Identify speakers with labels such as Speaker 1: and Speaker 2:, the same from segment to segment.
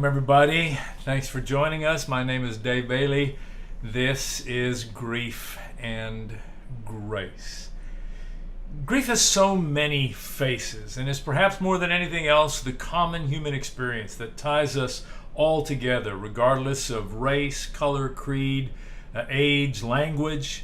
Speaker 1: everybody. Thanks for joining us. My name is Dave Bailey. This is Grief and Grace. Grief has so many faces, and is perhaps more than anything else the common human experience that ties us all together, regardless of race, color, creed, age, language.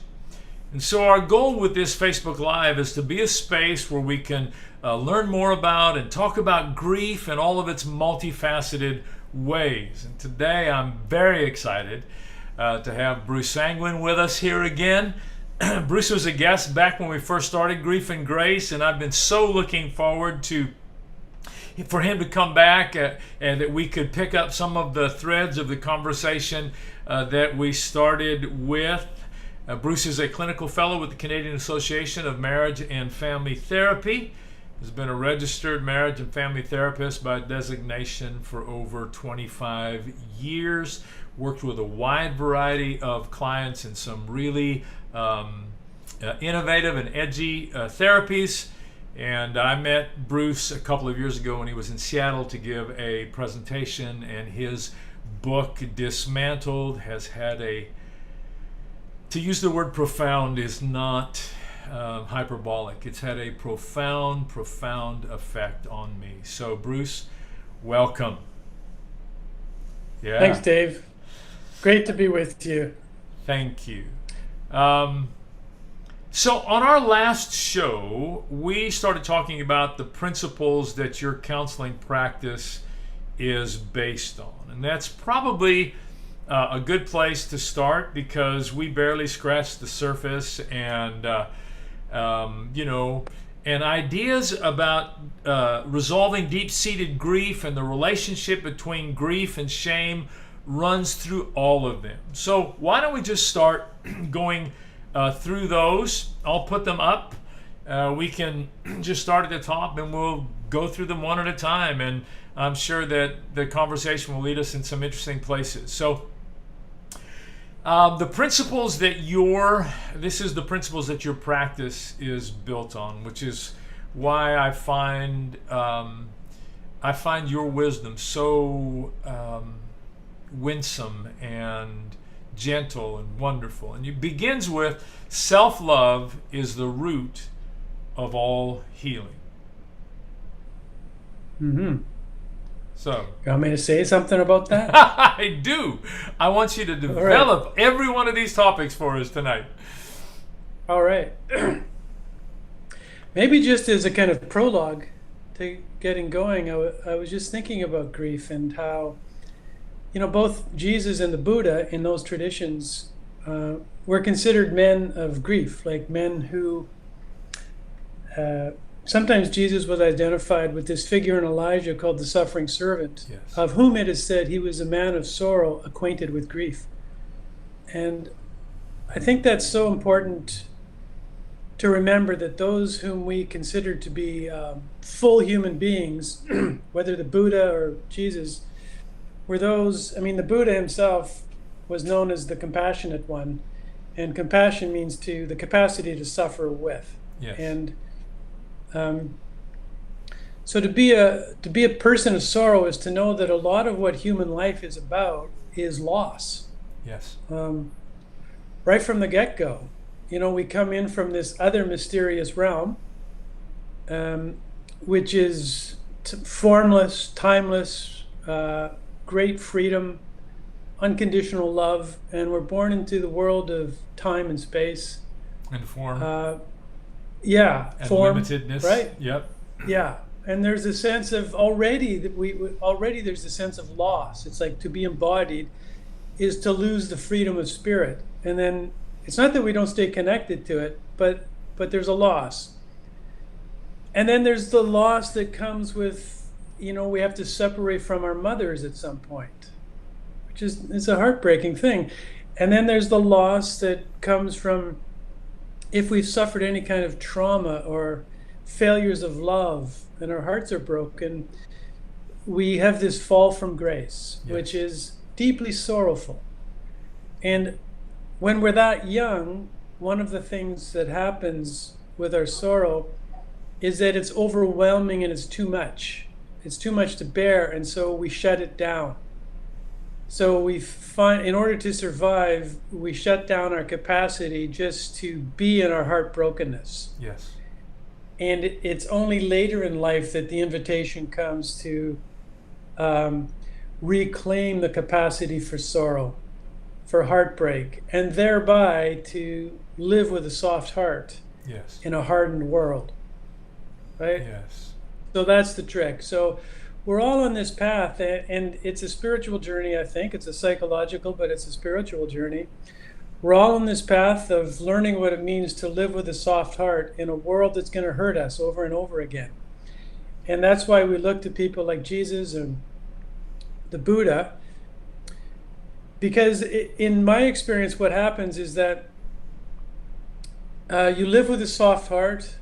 Speaker 1: And so our goal with this Facebook Live is to be a space where we can learn more about and talk about grief in all of its multifaceted ways. And today I'm very excited to have Bruce Sanguin with us here again. Bruce was a guest back when we first started Grief and Grace, and I've been so looking forward for him to come back and that we could pick up some of the threads of the conversation that we started with. Bruce is a clinical fellow with the Canadian Association of Marriage and Family Therapy. Has been a registered marriage and family therapist by designation for over 25 years. Worked with a wide variety of clients in some really innovative and edgy therapies. And I met Bruce a couple of years ago when he was in Seattle to give a presentation, and his book, Dismantled, has had to use the word profound is not hyperbolic. It's had a profound effect on me. So Bruce, welcome.
Speaker 2: Yeah. Thanks, Dave. Great to be with you.
Speaker 1: Thank you. So on our last show, we started talking about the principles that your counseling practice is based on. And that's probably a good place to start, because we barely scratched the surface, and and ideas about resolving deep-seated grief and the relationship between grief and shame runs through all of them. So why don't we just start going through those? I'll put them up. We can just start at the top and we'll go through them one at a time, and I'm sure that the conversation will lead us in some interesting places. So the principles that your practice is built on, which is why I find your wisdom so winsome and gentle and wonderful. And it begins with self-love is the root of all healing.
Speaker 2: Mm-hmm.
Speaker 1: So,
Speaker 2: you want me to say something about that?
Speaker 1: I do. I want you to develop every one of these topics for us tonight.
Speaker 2: All right. Maybe just as a kind of prologue to getting going, I was just thinking about grief and how, both Jesus and the Buddha in those traditions were considered men of grief, like men who sometimes Jesus was identified with this figure in Elijah called the suffering servant,
Speaker 1: yes,
Speaker 2: of whom it is said he was a man of sorrow, acquainted with grief. And I think that's so important to remember, that those whom we consider to be full human beings, whether the Buddha or Jesus, were those, the Buddha himself was known as the compassionate one, and compassion means the capacity to suffer with.
Speaker 1: Yes.
Speaker 2: And so to be a person of sorrow is to know that a lot of what human life is about is loss.
Speaker 1: Yes.
Speaker 2: Right from the get-go, we come in from this other mysterious realm, which is formless, timeless, great freedom, unconditional love, and we're born into the world of time and space
Speaker 1: and form.
Speaker 2: And
Speaker 1: form, limitedness,
Speaker 2: right?
Speaker 1: Yep.
Speaker 2: Yeah, and there's a sense of already there's a sense of loss. It's like to be embodied is to lose the freedom of spirit, and then it's not that we don't stay connected to it, but there's a loss. And then there's the loss that comes with, we have to separate from our mothers at some point, which is a heartbreaking thing. And then there's the loss that comes from if we've suffered any kind of trauma or failures of love and our hearts are broken, we have this fall from grace, yes, which is deeply sorrowful. And when we're that young, one of the things that happens with our sorrow is that it's overwhelming and it's too much. It's too much to bear, and so we shut it down. So we find, in order to survive, we shut down our capacity just to be in our heartbrokenness.
Speaker 1: Yes.
Speaker 2: And it's only later in life that the invitation comes to reclaim the capacity for sorrow, for heartbreak, and thereby to live with a soft heart
Speaker 1: Yes.
Speaker 2: in a hardened world. Right?
Speaker 1: Yes.
Speaker 2: So that's the trick. So we're all on this path, and it's a spiritual journey, I think. It's a psychological, but it's a spiritual journey. We're all on this path of learning what it means to live with a soft heart in a world that's going to hurt us over and over again. And that's why we look to people like Jesus and the Buddha, because in my experience, what happens is that you live with a soft heart,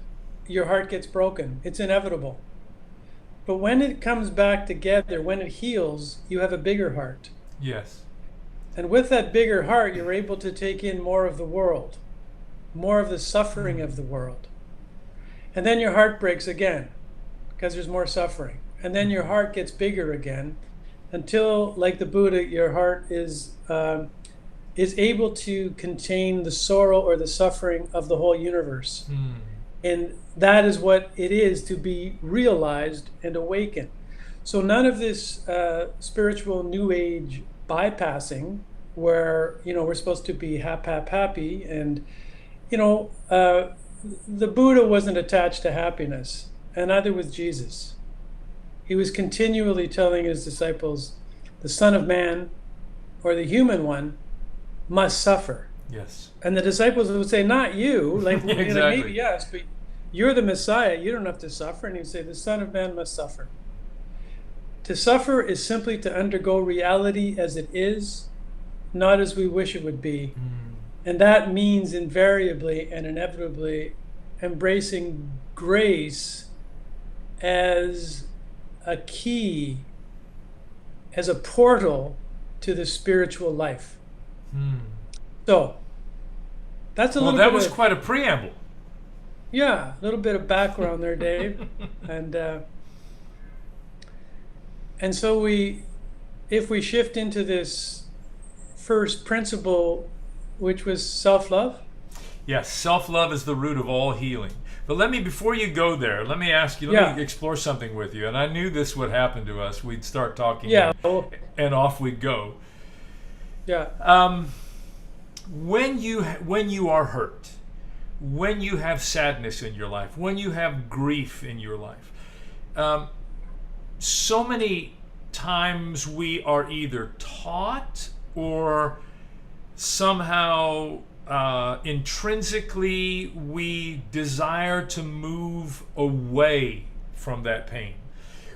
Speaker 2: your heart gets broken. It's inevitable. But when it comes back together, when it heals, you have a bigger heart.
Speaker 1: Yes.
Speaker 2: And with that bigger heart, you're able to take in more of the world, more of the suffering of the world. And then your heart breaks again because there's more suffering. And then your heart gets bigger again until, like the Buddha, your heart is able to contain the sorrow or the suffering of the whole universe. And that is what it is to be realized and awakened. So none of this spiritual new age bypassing where, we're supposed to be happy. And, the Buddha wasn't attached to happiness, and neither was Jesus. He was continually telling his disciples, the Son of Man, or the human one, must suffer.
Speaker 1: Yes.
Speaker 2: And the disciples would say, not you, like
Speaker 1: Exactly.
Speaker 2: maybe yes, but you're the Messiah, you don't have to suffer. And he would say, the Son of Man must suffer. To suffer is simply to undergo reality as it is, not as we wish it would be. And that means invariably and inevitably embracing grace as a key, as a portal to the spiritual life. So that's a little bit.
Speaker 1: Well, that was quite a preamble.
Speaker 2: Yeah, a little bit of background there, Dave. And so if we shift into this first principle, which was self-love.
Speaker 1: Yes, self-love is the root of all healing. But before you go there, let me ask you, let me explore something with you. And I knew this would happen to us. We'd start talking and off we'd go.
Speaker 2: Yeah.
Speaker 1: When you are hurt, when you have sadness in your life, when you have grief in your life, so many times we are either taught or somehow intrinsically we desire to move away from that pain.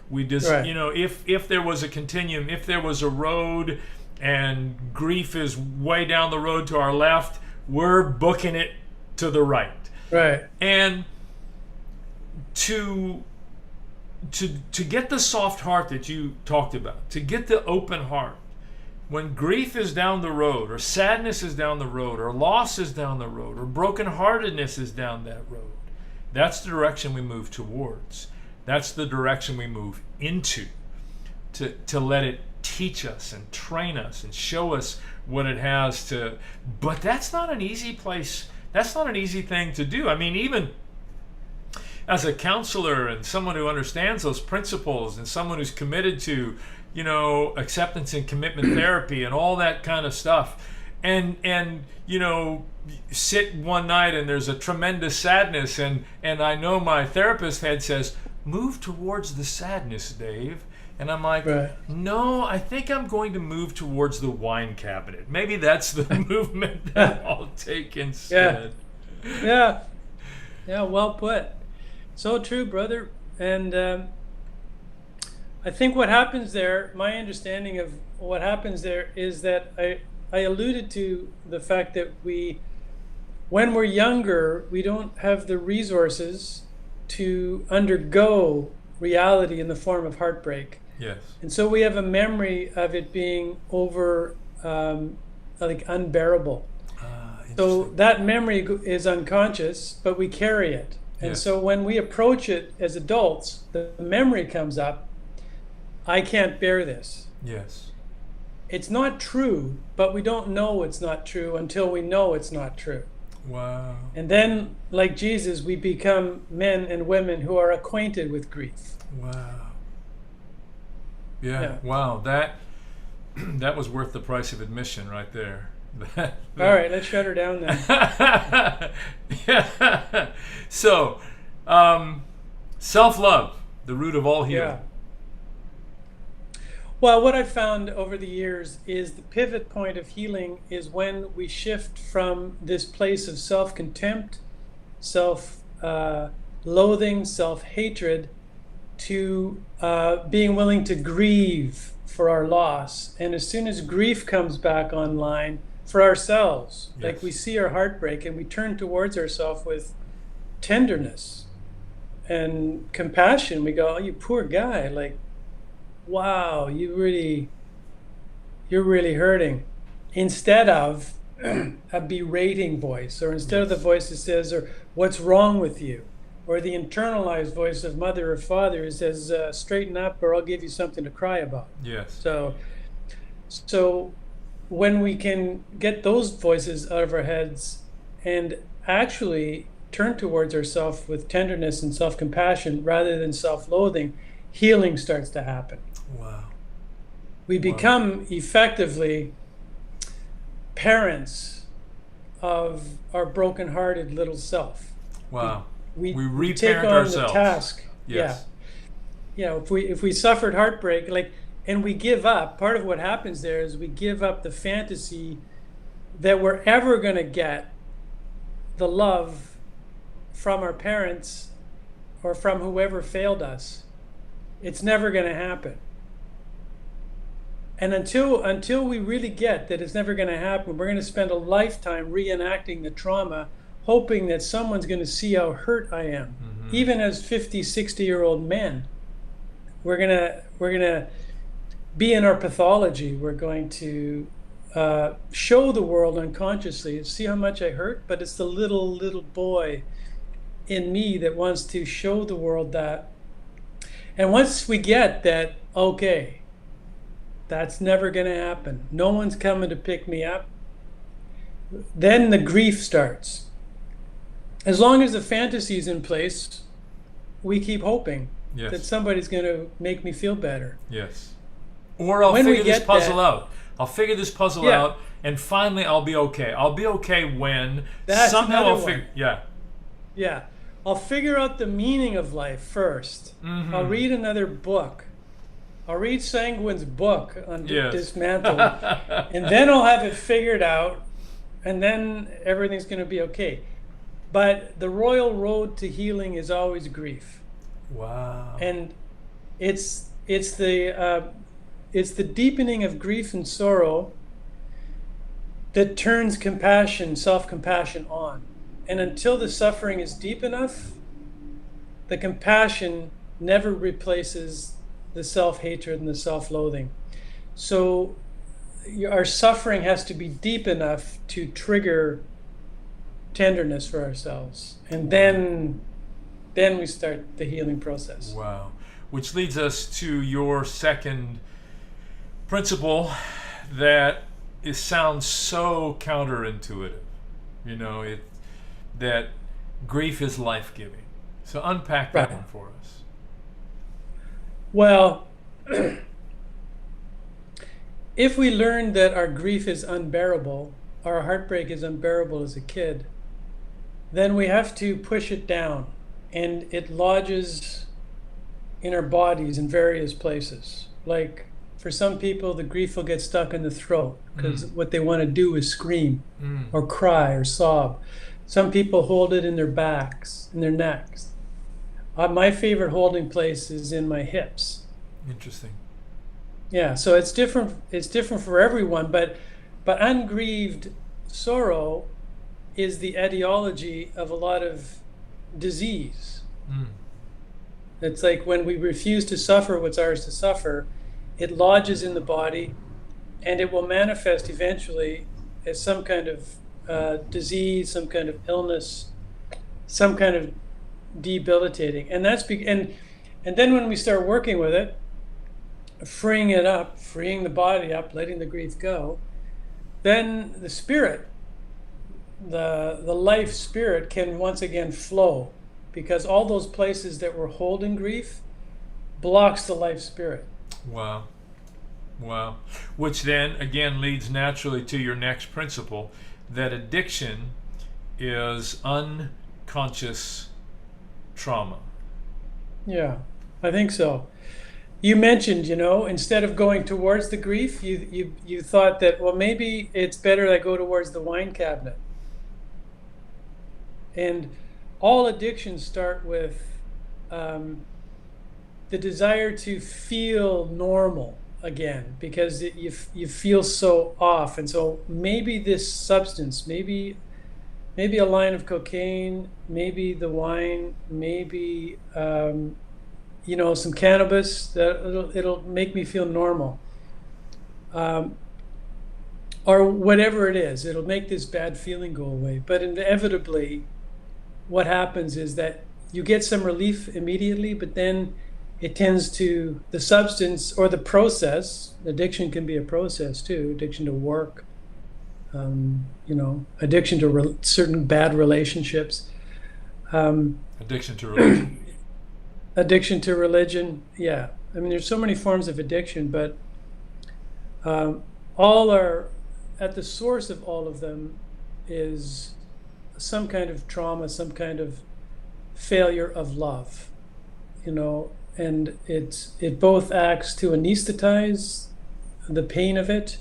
Speaker 1: We just,
Speaker 2: right.
Speaker 1: If there was a continuum, if there was a road and grief is way down the road to our left, we're booking it to the right.
Speaker 2: Right.
Speaker 1: And to get the soft heart that you talked about, to get the open heart, when grief is down the road, or sadness is down the road, or loss is down the road, or brokenheartedness is down that road, that's the direction we move towards. That's the direction we move into, to let it teach us and train us and show us what it has to. But that's not an easy place. That's not an easy thing to do. I mean, even as a counselor and someone who understands those principles and someone who's committed to, acceptance and commitment therapy and all that kind of stuff, and sit one night and there's a tremendous sadness, and I know my therapist head says, move towards the sadness, Dave. And I'm like, right. No, I think I'm going to move towards the wine cabinet. Maybe that's the movement that I'll take instead.
Speaker 2: Yeah, well put. So true, brother. And I think what happens there, my understanding of what happens there is that I alluded to the fact that when we're younger, we don't have the resources to undergo reality in the form of heartbreak.
Speaker 1: Yes.
Speaker 2: And so we have a memory of it being unbearable. So that memory is unconscious, but we carry it. And
Speaker 1: yes.
Speaker 2: So when we approach it as adults, the memory comes up, I can't bear this.
Speaker 1: Yes.
Speaker 2: it's not true, but we don't know it's not true until we know it's not true.
Speaker 1: Wow.
Speaker 2: And then, like Jesus, we become men and women who are acquainted with grief.
Speaker 1: Wow. Yeah. Wow. That was worth the price of admission right there.
Speaker 2: All right, let's shut her down then.
Speaker 1: Yeah. So, self-love, the root of all healing.
Speaker 2: Yeah. Well, what I've found over the years is the pivot point of healing is when we shift from this place of self-contempt, self-loathing, self-hatred, to being willing to grieve for our loss. And as soon as grief comes back online for ourselves,
Speaker 1: Yes.
Speaker 2: like we see our heartbreak and we turn towards ourselves with tenderness and compassion, we go, oh, you poor guy, like, wow, you're really hurting, instead of a berating voice, or instead of the voice that says, or what's wrong with you, or the internalized voice of mother or father who says, straighten up or I'll give you something to cry about.
Speaker 1: Yes.
Speaker 2: So when we can get those voices out of our heads and actually turn towards ourselves with tenderness and self-compassion rather than self-loathing, healing starts to happen.
Speaker 1: Wow.
Speaker 2: We become effectively parents of our broken-hearted little self.
Speaker 1: Wow. We
Speaker 2: take
Speaker 1: reparent
Speaker 2: on
Speaker 1: ourselves.
Speaker 2: the task.
Speaker 1: Yes.
Speaker 2: Yeah. If we suffered heartbreak, and we give up, part of what happens there is we give up the fantasy that we're ever going to get the love from our parents or from whoever failed us. It's never going to happen. And until we really get that it's never going to happen, we're going to spend a lifetime reenacting the trauma, hoping that someone's going to see how hurt I am. Mm-hmm. Even as 50, 60-year-old men, we're going to be in our pathology. We're going to show the world unconsciously, see how much I hurt, but it's the little boy in me that wants to show the world that. And once we get that, okay, that's never going to happen, no one's coming to pick me up, then the grief starts. As long as the fantasy is in place, we keep hoping that somebody's going to make me feel better.
Speaker 1: Yes. Or I'll figure this puzzle out. I'll figure this puzzle out, and finally I'll be okay. I'll be okay when somehow I'll figure. Yeah.
Speaker 2: I'll figure out the meaning of life first. Mm-hmm. I'll read another book. I'll read Sanguin's book on Dismantled, and then I'll have it figured out, and then everything's going to be okay. But the royal road to healing is always grief.
Speaker 1: Wow.
Speaker 2: And it's the deepening of grief and sorrow that turns compassion, self-compassion on. And until the suffering is deep enough, the compassion never replaces the self-hatred and the self-loathing. So our suffering has to be deep enough to trigger tenderness for ourselves. And then we start the healing process.
Speaker 1: Wow. Which leads us to your second principle that sounds so counterintuitive. That grief is life-giving. So unpack that one for us.
Speaker 2: Well, if we learn that our grief is unbearable, our heartbreak is unbearable as a kid, then we have to push it down, and it lodges in our bodies in various places. Like, for some people, the grief will get stuck in the throat because what they want to do is scream or cry or sob. Some people hold it in their backs, in their necks. My favorite holding place is in my hips.
Speaker 1: Interesting.
Speaker 2: Yeah, so it's different. It's different for everyone, but ungrieved sorrow is the etiology of a lot of disease. It's like when we refuse to suffer what's ours to suffer, it lodges in the body, and it will manifest eventually as some kind of disease, some kind of illness, some kind of debilitating. And that's and then when we start working with it, freeing it up, freeing the body up, letting the grief go, then the spirit, the life spirit can once again flow, because all those places that were holding grief blocks the life spirit.
Speaker 1: Wow. Wow. Which then again leads naturally to your next principle, that addiction is unconscious trauma.
Speaker 2: Yeah, I think so. You mentioned, instead of going towards the grief, you thought that, well, maybe it's better I go towards the wine cabinet. And all addictions start with the desire to feel normal again, because you feel so off. And so maybe this substance, maybe a line of cocaine, maybe the wine, maybe some cannabis, that it'll make me feel normal, or whatever it is. It'll make this bad feeling go away. But inevitably, what happens is that you get some relief immediately, but then it tends to the substance or the process. Addiction can be a process too. Addiction to work, addiction to certain bad relationships,
Speaker 1: addiction to religion.
Speaker 2: Addiction to religion. Yeah, I mean, there's so many forms of addiction, but all are at the source of all of them is some kind of trauma, some kind of failure of love, and it both acts to anesthetize the pain of it,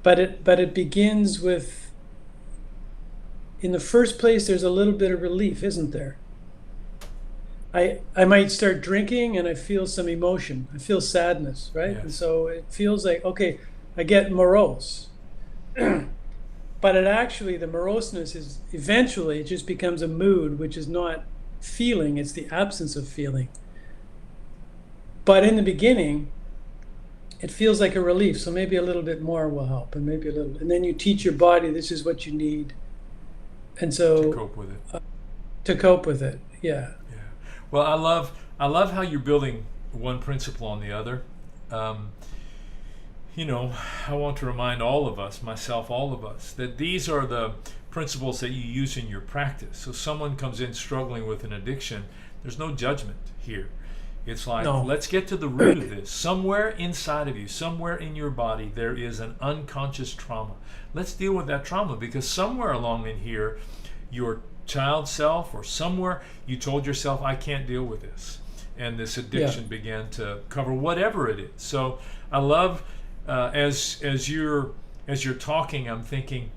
Speaker 2: but it begins with, in the first place, there's a little bit of relief, isn't there? I might start drinking and I feel some emotion. I feel sadness, right?
Speaker 1: Yes.
Speaker 2: And so it feels like, okay, I get morose. But the moroseness is eventually, it just becomes a mood, which is not feeling, it's the absence of feeling. But in the beginning, it feels like a relief. So maybe a little bit more will help, and maybe a little. And then you teach your body, this is what you need. And so
Speaker 1: to cope with it.
Speaker 2: Yeah.
Speaker 1: Yeah. Well, I love how you're building one principle on the other. I want to remind all of us, myself, all of us, that these are the principles that you use in your practice. So someone comes in struggling with an addiction, there's no judgment here. It's like,
Speaker 2: No.
Speaker 1: Let's get to the root of this. Somewhere inside of you, somewhere in your body, there is an unconscious trauma. Let's deal with that trauma, because somewhere along in here, your child self, or somewhere, you told yourself, I can't deal with this. And this addiction began to cover whatever it is. So I love, as you're talking, I'm thinking,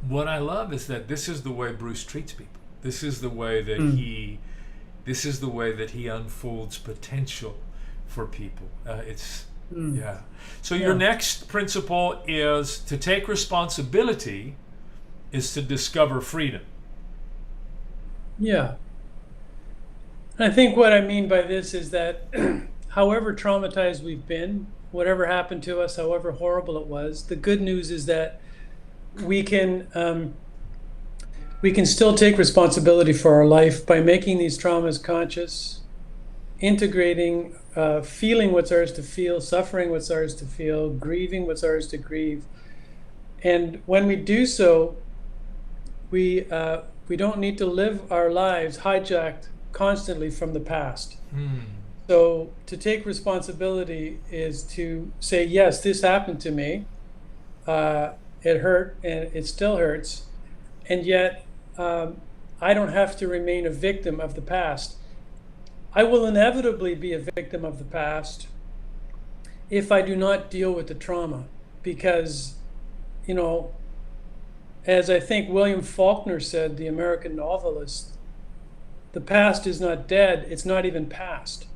Speaker 1: what I love is that this is the way Bruce treats people. This is the way that he unfolds potential for people. So your next principle is to take responsibility is to discover freedom.
Speaker 2: Yeah. I think what I mean by this is that however traumatized we've been, whatever happened to us, however horrible it was, the good news is that we can still take responsibility for our life by making these traumas conscious, integrating, feeling what's ours to feel, suffering what's ours to feel, grieving what's ours to grieve. And when we do so, we don't need to live our lives hijacked constantly from the past. So to take responsibility is to say, yes, this happened to me. It hurt and it still hurts. And yet I don't have to remain a victim of the past. I will inevitably be a victim of the past if I do not deal with the trauma, because, as I think William Faulkner said, the American novelist, the past is not dead, it's not even past.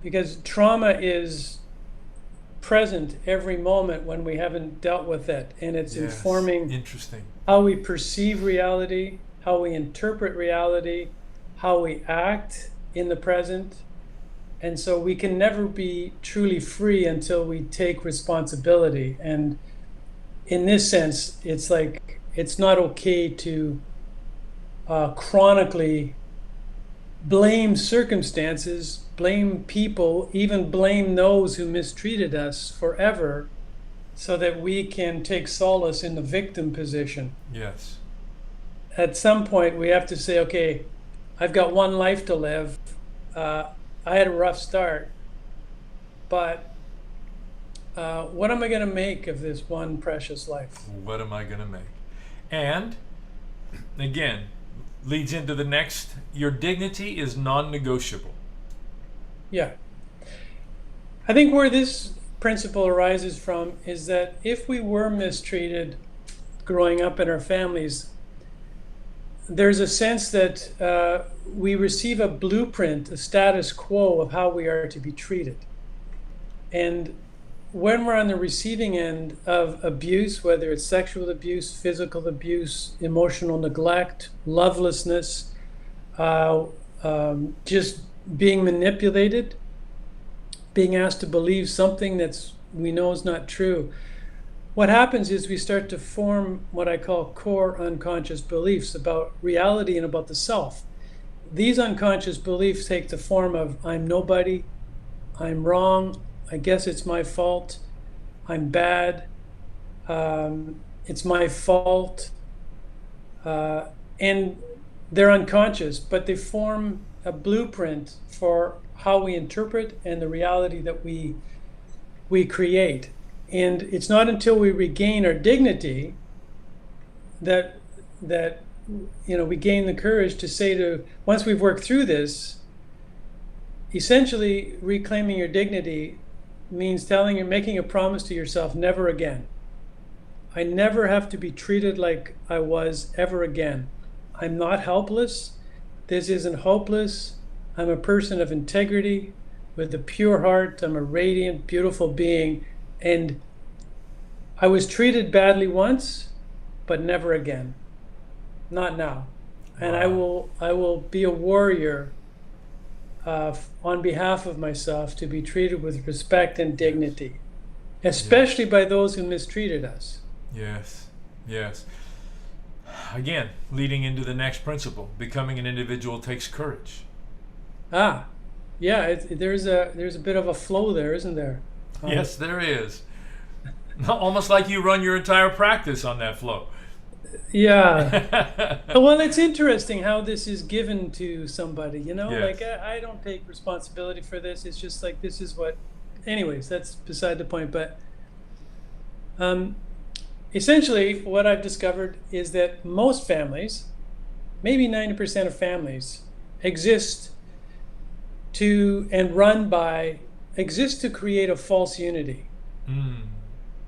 Speaker 2: Because trauma is present every moment when we haven't dealt with it, and it's informing how we perceive reality, how we interpret reality, how we act in the present. And so we can never be truly free until we take responsibility. And in this sense, it's like, it's not okay to chronically blame circumstances blame people, even blame those who mistreated us forever, so that we can take solace in the victim position.
Speaker 1: Yes.
Speaker 2: At some point, we have to say, okay, I've got one life to live. I had a rough start, but what am I going to make of this one precious life?
Speaker 1: What am I going to make? And again, leads into the next, your dignity is non-negotiable.
Speaker 2: Yeah. I think where this principle arises from is that if we were mistreated growing up in our families, there's a sense that we receive a blueprint, a status quo of how we are to be treated. And when we're on the receiving end of abuse, whether it's sexual abuse, physical abuse, emotional neglect, lovelessness, just being manipulated, being asked to believe something that's we know is not true, what happens is we start to form what I call core unconscious beliefs about reality and about the self. These unconscious beliefs take the form of I'm nobody, I'm wrong, I guess it's my fault, I'm bad, it's my fault, and they're unconscious, but they form a blueprint for how we interpret and the reality that we create. And it's not until we regain our dignity that we gain the courage to say to, once we've worked through this, essentially reclaiming your dignity means making a promise to yourself, never again. I never have to be treated like I was ever again. I'm not helpless. This isn't hopeless. I'm a person of integrity with a pure heart. I'm a radiant, beautiful being. And I was treated badly once, but never again. Not now. And
Speaker 1: Wow.
Speaker 2: I will be a warrior on behalf of myself to be treated with respect and dignity, especially by those who mistreated us.
Speaker 1: Yes. Yes. Again, leading into the next principle, becoming an individual takes courage.
Speaker 2: Yeah, there's a bit of a flow there, isn't there?
Speaker 1: Yes, there is. Almost like you run your entire practice on that flow.
Speaker 2: Yeah. Well, it's interesting how this is given to somebody,
Speaker 1: Yes.
Speaker 2: like I don't take responsibility for this. It's just like, this is what, anyways, that's beside the point. But essentially what I've discovered is that most families, maybe 90% of families, exist to create a false unity.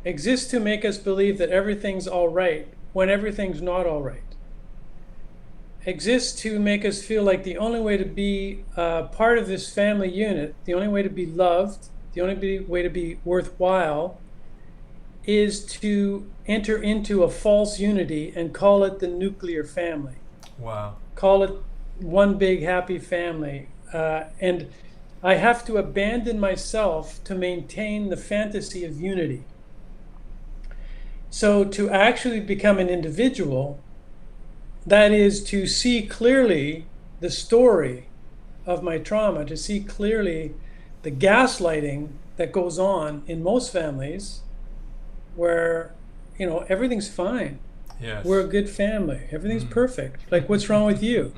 Speaker 2: Exist to make us believe that everything's all right when everything's not all right. Exists to make us feel like the only way to be part of this family unit, the only way to be loved, the only way to be worthwhile is to enter into a false unity and call it the nuclear family.
Speaker 1: Wow.
Speaker 2: Call it one big happy family. And I have to abandon myself to maintain the fantasy of unity. So to actually become an individual, that is to see clearly the story of my trauma, to see clearly the gaslighting that goes on in most families where, everything's fine.
Speaker 1: Yes.
Speaker 2: We're a good family. Everything's perfect. Like, what's wrong with you?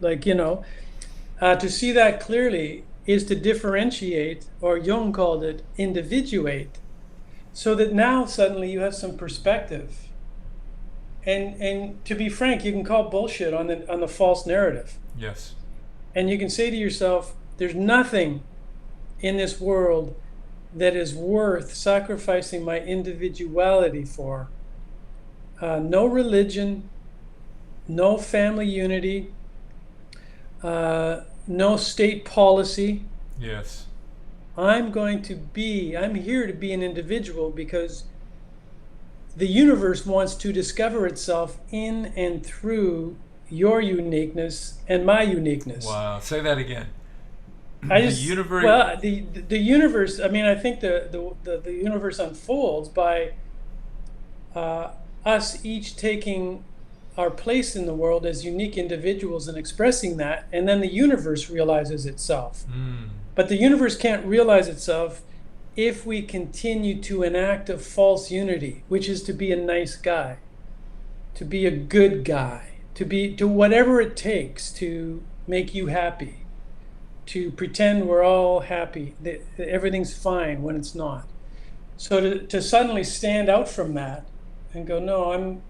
Speaker 2: Like, to see that clearly is to differentiate, or Jung called it individuate, so that now suddenly you have some perspective. And to be frank, you can call bullshit on the false narrative.
Speaker 1: Yes.
Speaker 2: And you can say to yourself, there's nothing in this world that is worth sacrificing my individuality for. No religion, no family unity, no state policy.
Speaker 1: Yes.
Speaker 2: I'm here to be an individual because the universe wants to discover itself in and through your uniqueness and my uniqueness.
Speaker 1: Wow. Say that again.
Speaker 2: The universe. I mean, I think the universe unfolds by us each taking our place in the world as unique individuals and expressing that, and then the universe realizes itself. But the universe can't realize itself if we continue to enact a false unity, which is to be a nice guy, to be a good guy, to whatever it takes to make you happy, to pretend we're all happy, that everything's fine when it's not. So to suddenly stand out from that and go, no, I'm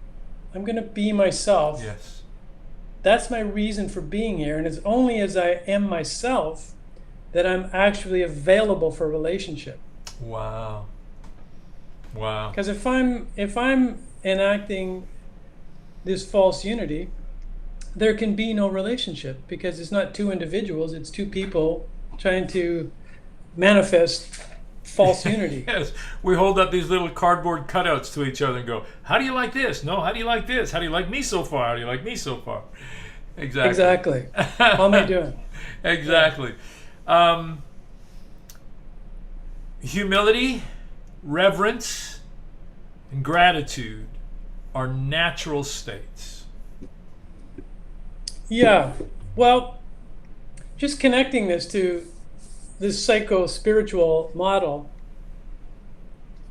Speaker 2: going to be myself.
Speaker 1: Yes.
Speaker 2: That's my reason for being here, and it's only as I am myself that I'm actually available for relationship.
Speaker 1: Wow. Wow.
Speaker 2: Because if I'm enacting this false unity, there can be no relationship, because it's not two individuals, it's two people trying to manifest false unity.
Speaker 1: Yes. We hold up these little cardboard cutouts to each other and go, how do you like this? No, how do you like this? How do you like me so far? How do you like me so far? Exactly.
Speaker 2: How am I doing?
Speaker 1: Exactly. Humility, reverence, and gratitude are natural states.
Speaker 2: Yeah. Well, just connecting this to this psycho-spiritual model,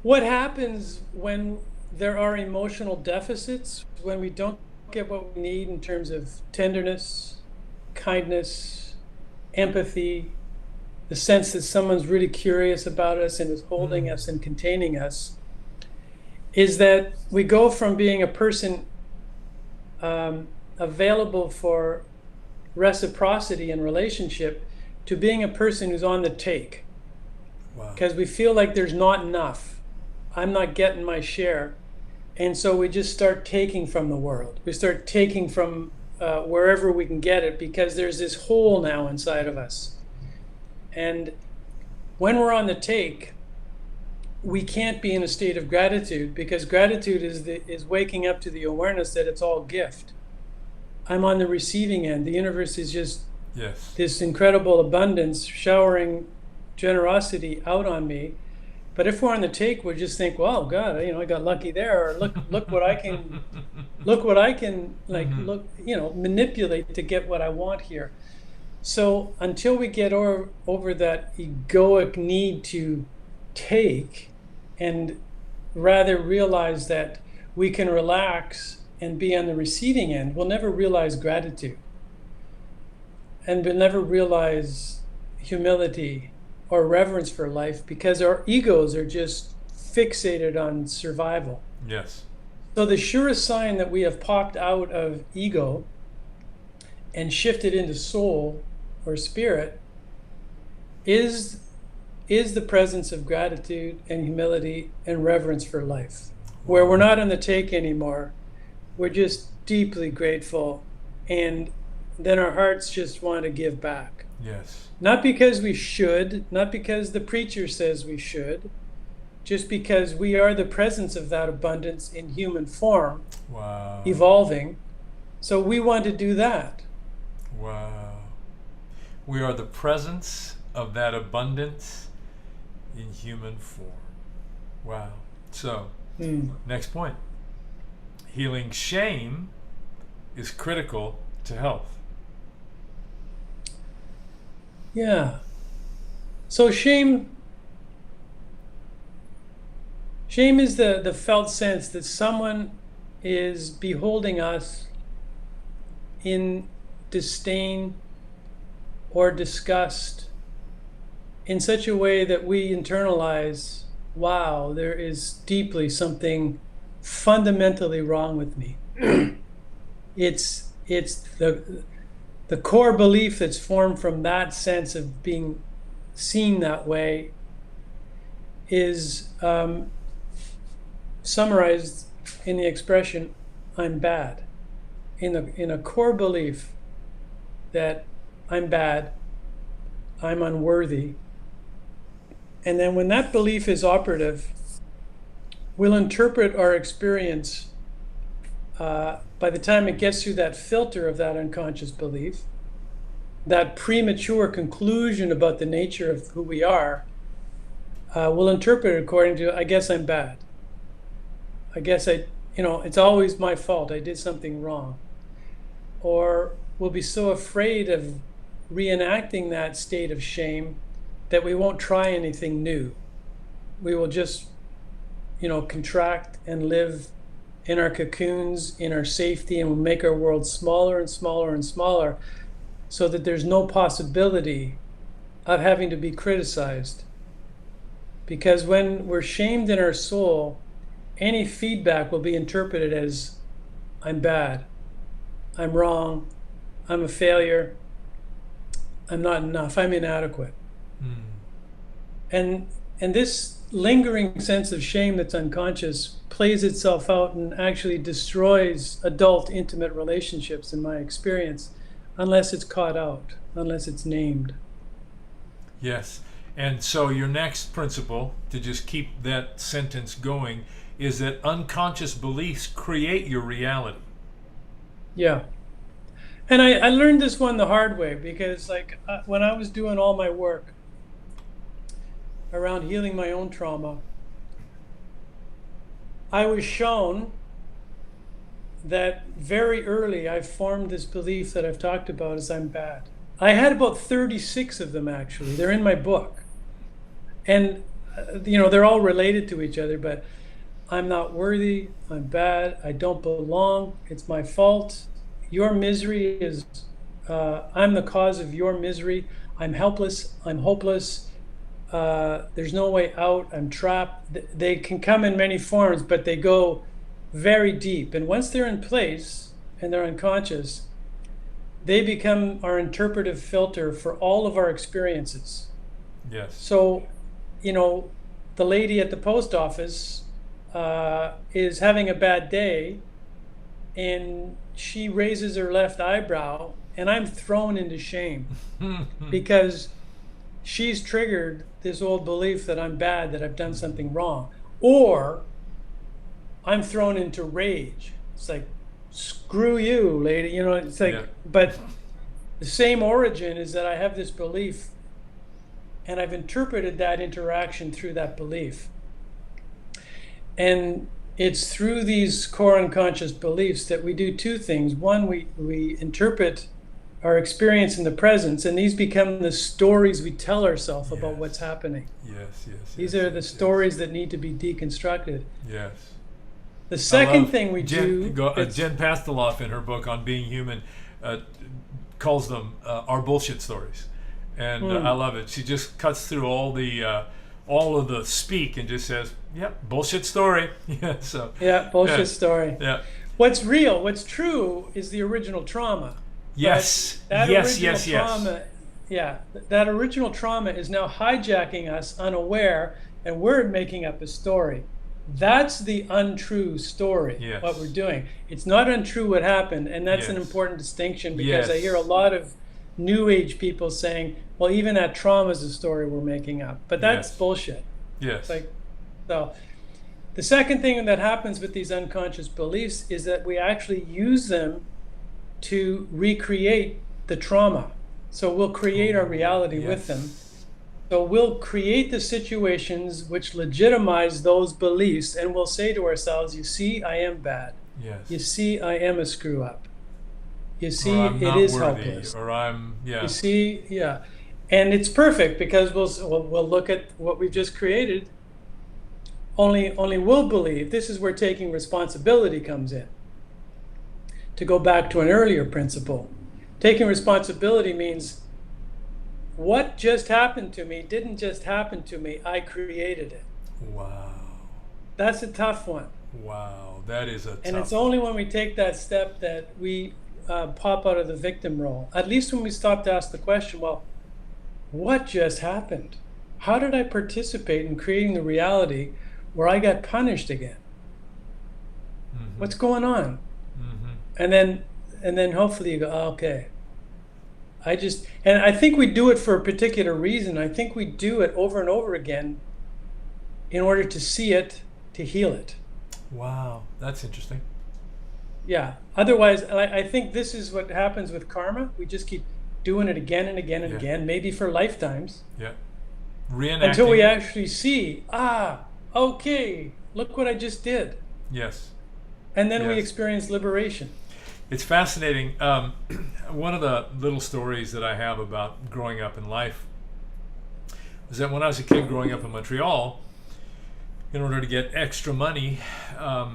Speaker 2: what happens when there are emotional deficits, when we don't get what we need in terms of tenderness, kindness, empathy, the sense that someone's really curious about us and is holding us and containing us, is that we go from being a person available for reciprocity and relationship to being a person who's on the take.
Speaker 1: Wow.
Speaker 2: Because we feel like there's not enough. I'm not getting my share. And so we just start taking from the world. We start taking from wherever we can get it, because there's this hole now inside of us. And when we're on the take, we can't be in a state of gratitude, because gratitude is waking up to the awareness that it's all gift. I'm on the receiving end. The universe is just this incredible abundance showering generosity out on me. But if we're on the take, we just think, "Well, God, I got lucky there." Or look what I can, manipulate to get what I want here. So until we get over that egoic need to take, and rather realize that we can relax and be on the receiving end, we'll never realize gratitude, and we'll never realize humility or reverence for life, because our egos are just fixated on survival.
Speaker 1: Yes.
Speaker 2: So the surest sign that we have popped out of ego and shifted into soul or spirit is the presence of gratitude and humility and reverence for life, where we're not on the take anymore. We're just deeply grateful, and then our hearts just want to give back.
Speaker 1: Yes.
Speaker 2: Not because we should, not because the preacher says we should, just because we are the presence of that abundance in human form.
Speaker 1: Wow.
Speaker 2: Evolving. So we want to do that.
Speaker 1: Wow. We are the presence of that abundance in human form. Wow. So, next point. Healing shame is critical to health.
Speaker 2: Yeah. So shame is the felt sense that someone is beholding us in disdain or disgust in such a way that we internalize, wow, there is deeply something fundamentally wrong with me. It's the core belief that's formed from that sense of being seen that way is summarized in the expression, I'm bad. In a core belief that I'm bad, I'm unworthy. And then when that belief is operative, we'll interpret our experience by the time it gets through that filter of that unconscious belief, that premature conclusion about the nature of who we are, we'll interpret it according to, I guess I'm bad. I guess it's always my fault. I did something wrong. Or we'll be so afraid of reenacting that state of shame that we won't try anything new. We will just, contract and live in our cocoons, in our safety, and we'll make our world smaller and smaller and smaller so that there's no possibility of having to be criticized. Because when we're shamed in our soul, any feedback will be interpreted as, I'm bad, I'm wrong, I'm a failure, I'm not enough, I'm inadequate. And this lingering sense of shame that's unconscious plays itself out and actually destroys adult intimate relationships, in my experience, unless it's caught out, unless it's named.
Speaker 1: Yes. And so your next principle, to just keep that sentence going, is that unconscious beliefs create your reality.
Speaker 2: Yeah. And I learned this one the hard way, because when I was doing all my work around healing my own trauma, I was shown that very early I formed this belief that I've talked about as I'm bad. I had about 36 of them, actually. They're in my book. And, they're all related to each other, but I'm not worthy, I'm bad, I don't belong, it's my fault, your misery is, I'm the cause of your misery, I'm helpless, I'm hopeless, there's no way out, I'm trapped. They can come in many forms, but they go very deep. And once they're in place and they're unconscious, they become our interpretive filter for all of our experiences.
Speaker 1: Yes.
Speaker 2: So, the lady at the post office is having a bad day, and she raises her left eyebrow, and I'm thrown into shame because she's triggered this old belief that I'm bad, that I've done something wrong. Or I'm thrown into rage. It's like, screw you, lady. It's like, yeah. But the same origin is that I have this belief, and I've interpreted that interaction through that belief. And it's through these core unconscious beliefs that we do two things. One, we interpret our experience in the presence, and these become the stories we tell ourselves about what's happening.
Speaker 1: Yes.
Speaker 2: These are the stories that need to be deconstructed.
Speaker 1: Yes.
Speaker 2: The second thing we
Speaker 1: Jen Pasteloff, in her book on being human, calls them our bullshit stories, and I love it. She just cuts through all of the speak and just says, "Yep, bullshit story." Bullshit
Speaker 2: story.
Speaker 1: Yeah.
Speaker 2: What's real, what's true, is the original trauma.
Speaker 1: Yes.
Speaker 2: That
Speaker 1: Yes.
Speaker 2: That original trauma is now hijacking us unaware, and we're making up a story. That's the untrue story, what we're doing. It's not untrue what happened, and that's an important distinction, because I hear a lot of New Age people saying, well, even that trauma is a story we're making up. But that's bullshit.
Speaker 1: Yes.
Speaker 2: So the second thing that happens with these unconscious beliefs is that we actually use them to recreate the trauma. So we'll create our reality with them. So we'll create the situations which legitimize those beliefs, and we'll say to ourselves, you see, I am bad.
Speaker 1: Yes.
Speaker 2: You see, I am a screw up. You see,
Speaker 1: it
Speaker 2: is helpless.
Speaker 1: Or I'm,
Speaker 2: You see, and it's perfect, because we'll look at what we've just created. Only we'll believe. This is where taking responsibility comes in. To go back to an earlier principle, taking responsibility means what just happened to me didn't just happen to me, I created it.
Speaker 1: Wow.
Speaker 2: That's a tough one.
Speaker 1: Wow, that is a tough one.
Speaker 2: And it's only when we take that step that we pop out of the victim role. At least when we stop to ask the question, well, what just happened? How did I participate in creating the reality where I got punished again? What's going on? And then hopefully you go, okay. And I think we do it for a particular reason. I think we do it over and over again in order to see it, to heal it.
Speaker 1: Wow, that's interesting.
Speaker 2: Yeah. Otherwise, I think this is what happens with karma. We just keep doing it again and again and again, maybe for lifetimes.
Speaker 1: Yeah. Reenacting.
Speaker 2: Until we actually see, okay, look what I just did.
Speaker 1: Yes.
Speaker 2: And then we experience liberation.
Speaker 1: It's fascinating. One of the little stories that I have about growing up in life is that when I was a kid growing up in Montreal, in order to get extra money, I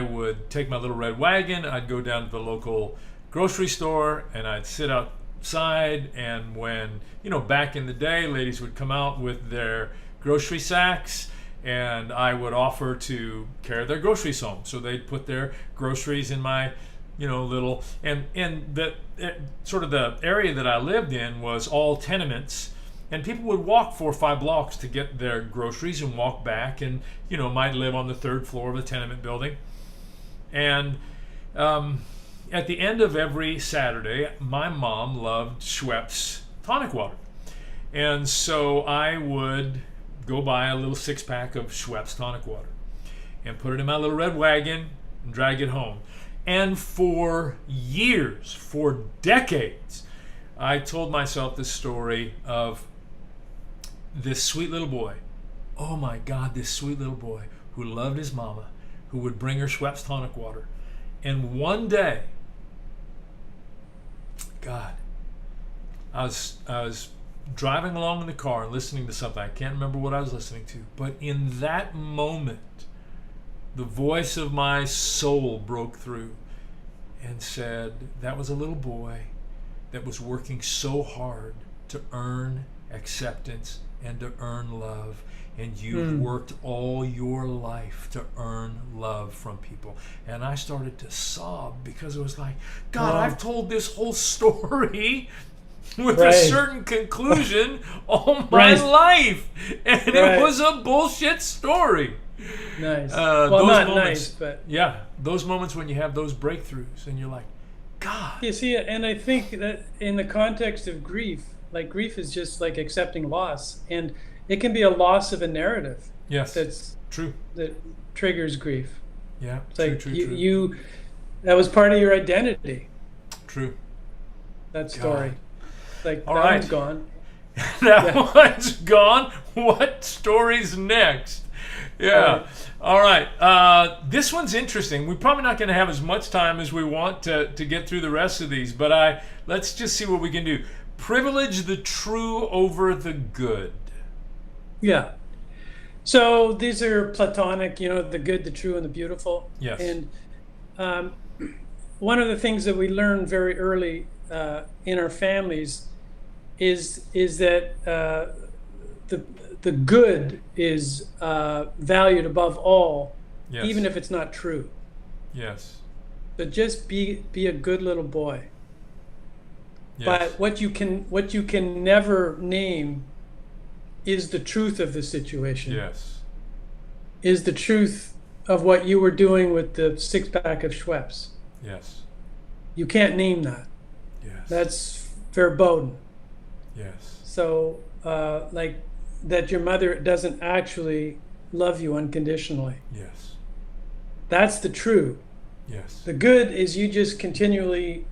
Speaker 1: would take my little red wagon. I'd go down to the local grocery store and I'd sit outside. And when, back in the day, ladies would come out with their grocery sacks, and I would offer to carry their groceries home. So they'd put their groceries in my, little, and the sort of the area that I lived in was all tenements, and people would walk 4 or 5 blocks to get their groceries and walk back, and might live on the 3rd floor of a tenement building. And at the end of every Saturday, my mom loved Schweppes tonic water, and so I would go buy a little 6-pack of Schweppes tonic water and put it in my little red wagon and drag it home. And for years, for decades, I told myself the story of this sweet little boy. Oh my God, this sweet little boy who loved his mama, who would bring her Schweppes tonic water. And one day, God, I was driving along in the car and listening to something. I can't remember what I was listening to, but in that moment, the voice of my soul broke through and said, that was a little boy that was working so hard to earn acceptance and to earn love, and you've worked all your life to earn love from people. And I started to sob, because it was like, God, I've told this whole story with a certain conclusion all my life, and it was a bullshit story.
Speaker 2: Nice.
Speaker 1: Well,
Speaker 2: not
Speaker 1: moments,
Speaker 2: nice, but
Speaker 1: those moments when you have those breakthroughs and you're like, God.
Speaker 2: You see, and I think that in the context of grief, like grief is just like accepting loss, and it can be a loss of a narrative.
Speaker 1: Yes,
Speaker 2: that's
Speaker 1: true.
Speaker 2: That triggers grief.
Speaker 1: Yeah,
Speaker 2: it's
Speaker 1: true,
Speaker 2: like
Speaker 1: true,
Speaker 2: you that was part of your identity.
Speaker 1: True.
Speaker 2: That story.
Speaker 1: God.
Speaker 2: Like
Speaker 1: all
Speaker 2: that
Speaker 1: right.
Speaker 2: one's gone.
Speaker 1: That one's gone. What story's next? Yeah. All right. This one's interesting. We're probably not going to have as much time as we want to get through the rest of these, but let's just see what we can do. Privilege the true over the good.
Speaker 2: Yeah. So these are Platonic, the good, the true, and the beautiful.
Speaker 1: Yes.
Speaker 2: And one of the things that we learn very early in our families is that the good is valued above all,
Speaker 1: yes.
Speaker 2: even if it's not true.
Speaker 1: Yes.
Speaker 2: But just be a good little boy.
Speaker 1: Yes.
Speaker 2: But what you can never name is the truth of the situation.
Speaker 1: Yes.
Speaker 2: Is the truth of what you were doing with the 6-pack of Schweppes.
Speaker 1: Yes.
Speaker 2: You can't name that.
Speaker 1: Yes.
Speaker 2: That's verboten.
Speaker 1: Yes.
Speaker 2: So, like that your mother doesn't actually love you unconditionally.
Speaker 1: Yes.
Speaker 2: That's the true.
Speaker 1: Yes.
Speaker 2: The good is you just continuing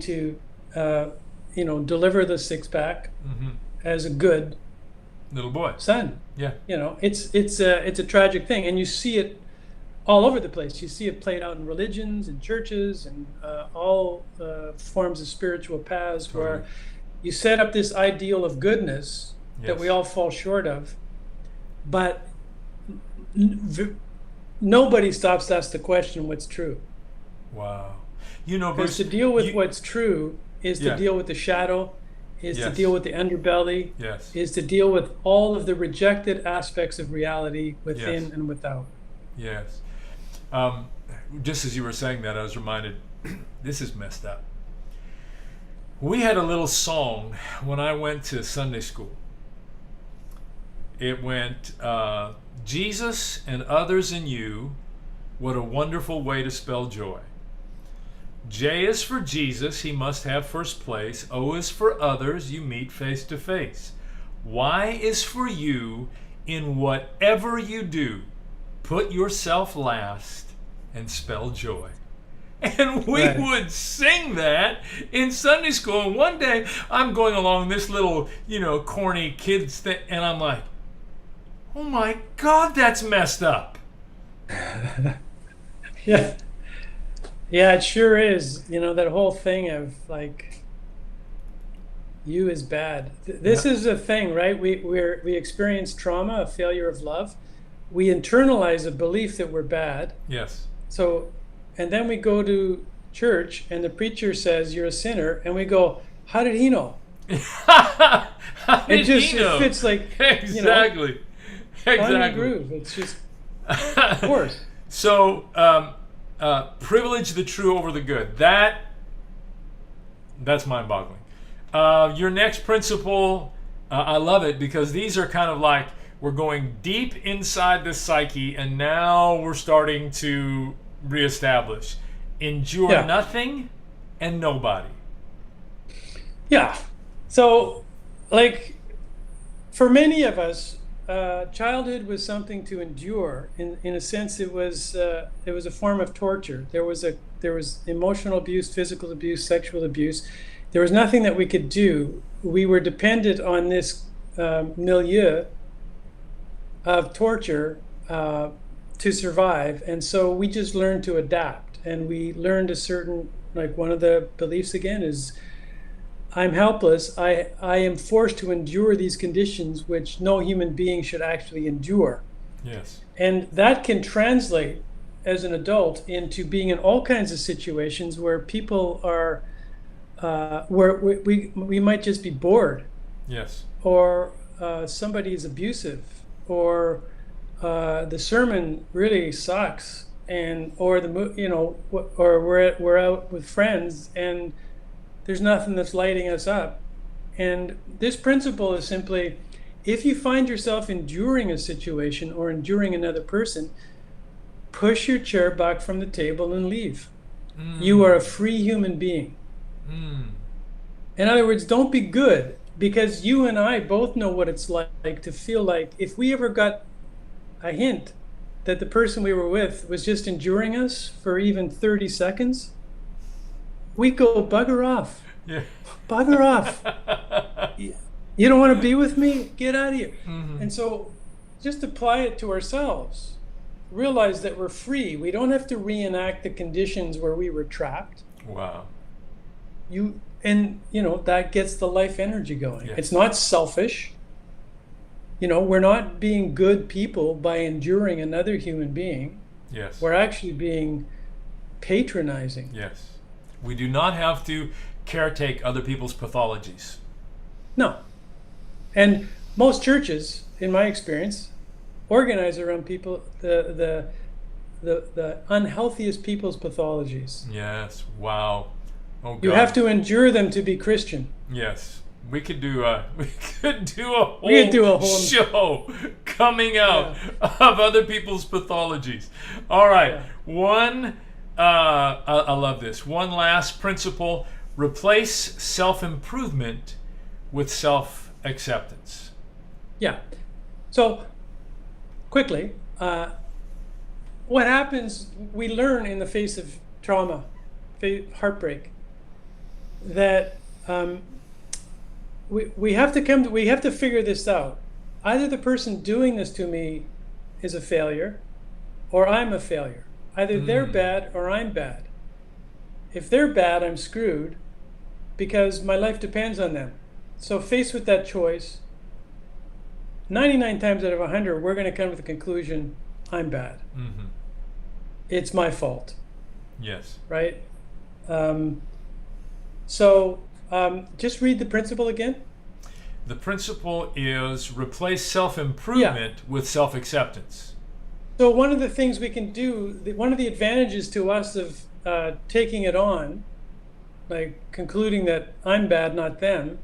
Speaker 2: to, deliver the 6-pack as a good
Speaker 1: little boy
Speaker 2: son.
Speaker 1: Yeah.
Speaker 2: It's a tragic thing, and you see it all over the place. You see it played out in religions and churches and all forms of spiritual paths, totally. Where you set up this ideal of goodness that we all fall short of, but nobody stops us to question what's true.
Speaker 1: Wow.
Speaker 2: Because to deal with what's true is to deal with the shadow, is to deal with the underbelly, is to deal with all of the rejected aspects of reality within and without.
Speaker 1: Yes. Just as you were saying that, I was reminded, this is messed up. We had a little song when I went to Sunday school. It went, Jesus and others in you, what a wonderful way to spell joy. J is for Jesus, he must have first place. O is for others, you meet face to face. Y is for you, in whatever you do, put yourself last and spell joy. And we would sing that in Sunday school. And one day I'm going along this little, corny kids thing, and I'm like, oh my God, that's messed up.
Speaker 2: Yeah. Yeah, it sure is. That whole thing of like, You is bad. This
Speaker 1: Yeah.
Speaker 2: is a thing, right? We experience trauma, a failure of love. We internalize a belief that we're bad.
Speaker 1: Yes.
Speaker 2: So, and then we go to church and the preacher says you're a sinner, and we go, how did he know?
Speaker 1: How
Speaker 2: It
Speaker 1: did
Speaker 2: just
Speaker 1: he
Speaker 2: it
Speaker 1: know?
Speaker 2: fits like,
Speaker 1: Exactly.
Speaker 2: on the
Speaker 1: Exactly.
Speaker 2: groove. It's just, of course.
Speaker 1: So, privilege the true over the good. That's mind-boggling. Your next principle, I love it because these are kind of like we're going deep inside the psyche, and now we're starting to reestablish. Endure
Speaker 2: Yeah.
Speaker 1: nothing and nobody.
Speaker 2: Yeah. So, like, for many of us, childhood was something to endure. In a sense, it was a form of torture. There was emotional abuse, physical abuse, sexual abuse. There was nothing that we could do. We were dependent on this milieu of torture to survive, and so we just learned to adapt. And we learned a certain, like, one of the beliefs again is, I'm helpless. I am forced to endure these conditions which no human being should actually endure.
Speaker 1: Yes.
Speaker 2: And that can translate as an adult into being in all kinds of situations where people are, where we might just be bored,
Speaker 1: Yes.
Speaker 2: or somebody is abusive, or the sermon really sucks, and or or we're out with friends and there's nothing that's lighting us up. And this principle is simply, if you find yourself enduring a situation or enduring another person, push your chair back from the table and leave. You are a free human being. In other words, don't be good, because you and I both know what it's like to feel like if we ever got a hint that the person we were with was just enduring us for even 30 seconds, we'd go, bugger off.
Speaker 1: Yeah.
Speaker 2: Bugger off. You don't want to be with me? Get out of here. And so just apply it to ourselves. Realize that we're free. We don't have to reenact the conditions where we were trapped.
Speaker 1: Wow.
Speaker 2: That gets the life energy going.
Speaker 1: Yes.
Speaker 2: It's not selfish. We're not being good people by enduring another human being.
Speaker 1: Yes.
Speaker 2: We're actually being patronizing.
Speaker 1: Yes. We do not have to caretake other people's pathologies.
Speaker 2: No. And most churches, in my experience, organize around people, the unhealthiest people's pathologies.
Speaker 1: Yes. Wow. Oh, God.
Speaker 2: You have to endure them to be Christian.
Speaker 1: Yes. We could do a whole show coming out of other people's pathologies. All right.
Speaker 2: Yeah.
Speaker 1: I love this. One last principle: replace self-improvement with self-acceptance.
Speaker 2: Yeah. So, quickly, what happens, we learn in the face of trauma, heartbreak, that we have to figure this out. Either the person doing this to me is a failure, or I'm a failure. Either they're bad or I'm bad. If they're bad, I'm screwed because my life depends on them. So faced with that choice, 99 times out of 100, we're going to come to the conclusion, I'm bad. It's my fault.
Speaker 1: Yes.
Speaker 2: Right? Just read the principle again.
Speaker 1: The principle is replace self-improvement with self-acceptance.
Speaker 2: So one of the things we can do, one of the advantages to us of taking it on, like concluding that I'm bad, not them,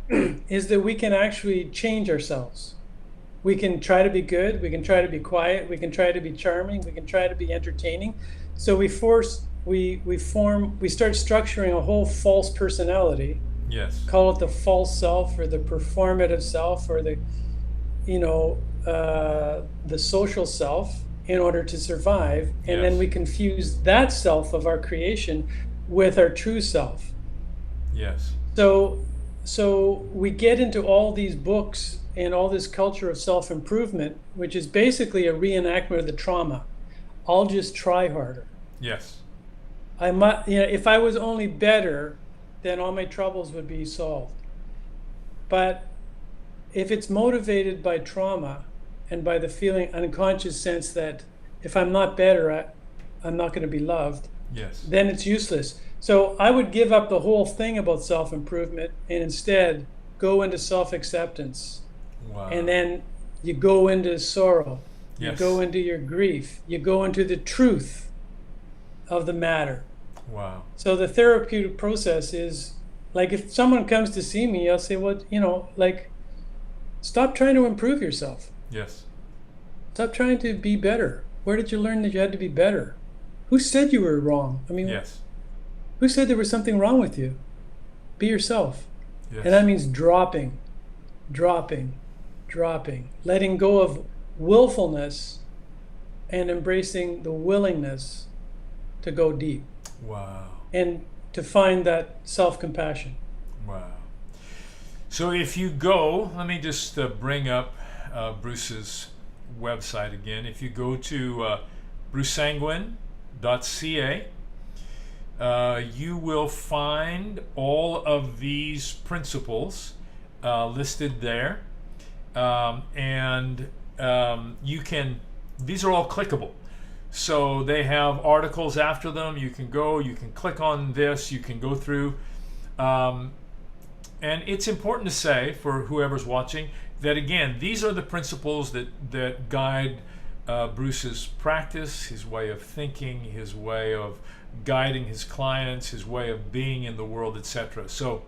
Speaker 2: is that we can actually change ourselves. We can try to be good, we can try to be quiet, we can try to be charming, we can try to be entertaining. So we start structuring a whole false personality.
Speaker 1: Yes.
Speaker 2: Call it the false self or the performative self or the social self in order to survive. And then we confuse that self of our creation with our true self.
Speaker 1: Yes.
Speaker 2: So we get into all these books and all this culture of self-improvement, which is basically a reenactment of the trauma. I'll just try harder.
Speaker 1: Yes.
Speaker 2: If I was only better, then all my troubles would be solved. But if it's motivated by trauma and by the feeling, unconscious sense that if I'm not better, I'm not going to be loved,
Speaker 1: Yes.
Speaker 2: then it's useless. So I would give up the whole thing about self-improvement and instead go into self-acceptance.
Speaker 1: Wow.
Speaker 2: And then you go into sorrow. You
Speaker 1: Yes.
Speaker 2: go into your grief. You go into the truth of the matter.
Speaker 1: Wow.
Speaker 2: So the therapeutic process is, like, if someone comes to see me, I'll say, well, like, stop trying to improve yourself.
Speaker 1: Yes.
Speaker 2: Stop trying to be better. Where did you learn that you had to be better? Who said you were wrong? I mean,
Speaker 1: Yes.
Speaker 2: who said there was something wrong with you? Be yourself.
Speaker 1: Yes.
Speaker 2: And that means dropping, letting go of willfulness and embracing the willingness to go deep
Speaker 1: Wow.
Speaker 2: and to find that self-compassion.
Speaker 1: Wow. So if you go, let me just bring up Bruce's website again. If you go to brucesanguin.ca, you will find all of these principles listed there. And you can, these are all clickable. So they have articles after them. You can go, you can click on this, you can go through. And it's important to say for whoever's watching that, again, these are the principles that guide Bruce's practice, his way of thinking, his way of guiding his clients, his way of being in the world, etc. So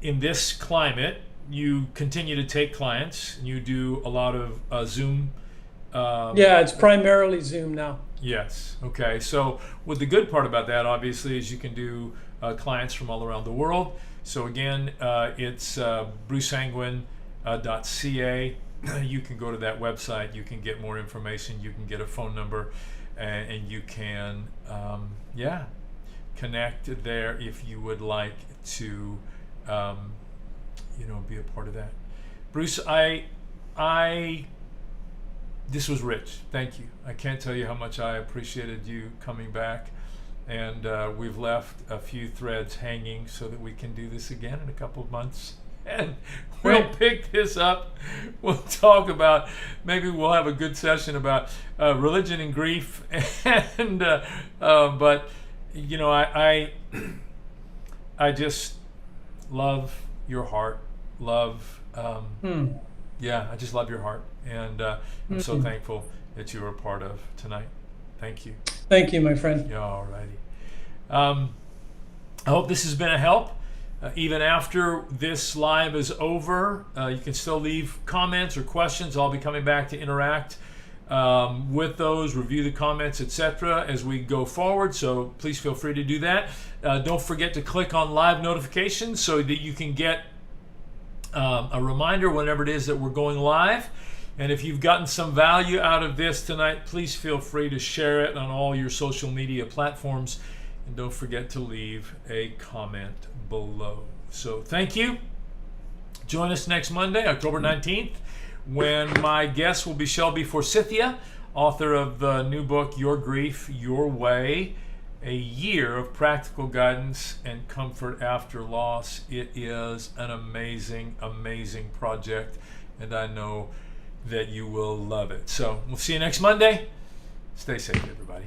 Speaker 1: in this climate, you continue to take clients. You do a lot of Zoom.
Speaker 2: Yeah, it's primarily Zoom now.
Speaker 1: Yes. Okay. So, what the good part about that, obviously, is you can do clients from all around the world. So again, it's brucesanguin.ca. You can go to that website. You can get more information. You can get a phone number, and you can, connect there if you would like to, be a part of that. Bruce, this was rich. Thank you. I can't tell you how much I appreciated you coming back. And we've left a few threads hanging so that we can do this again in a couple of months. And we'll pick this up. We'll talk about, maybe we'll have a good session about religion and grief. And but, I just love your heart. I just love your heart. And I'm so thankful that you were a part of tonight. Thank you.
Speaker 2: Thank you, my friend.
Speaker 1: Yeah, all righty. I hope this has been a help. Even after this live is over, you can still leave comments or questions. I'll be coming back to interact with those, review the comments, etc. as we go forward. So please feel free to do that. Don't forget to click on live notifications so that you can get a reminder whenever it is that we're going live. And if you've gotten some value out of this tonight, please feel free to share it on all your social media platforms. And don't forget to leave a comment below. So thank you. Join us next Monday, October 19th, when my guest will be Shelby Forsythia, author of the new book, Your Grief, Your Way, a year of practical guidance and comfort after loss. It is an amazing, amazing project, and I know that you will love it. So we'll see you next Monday. Stay safe, everybody.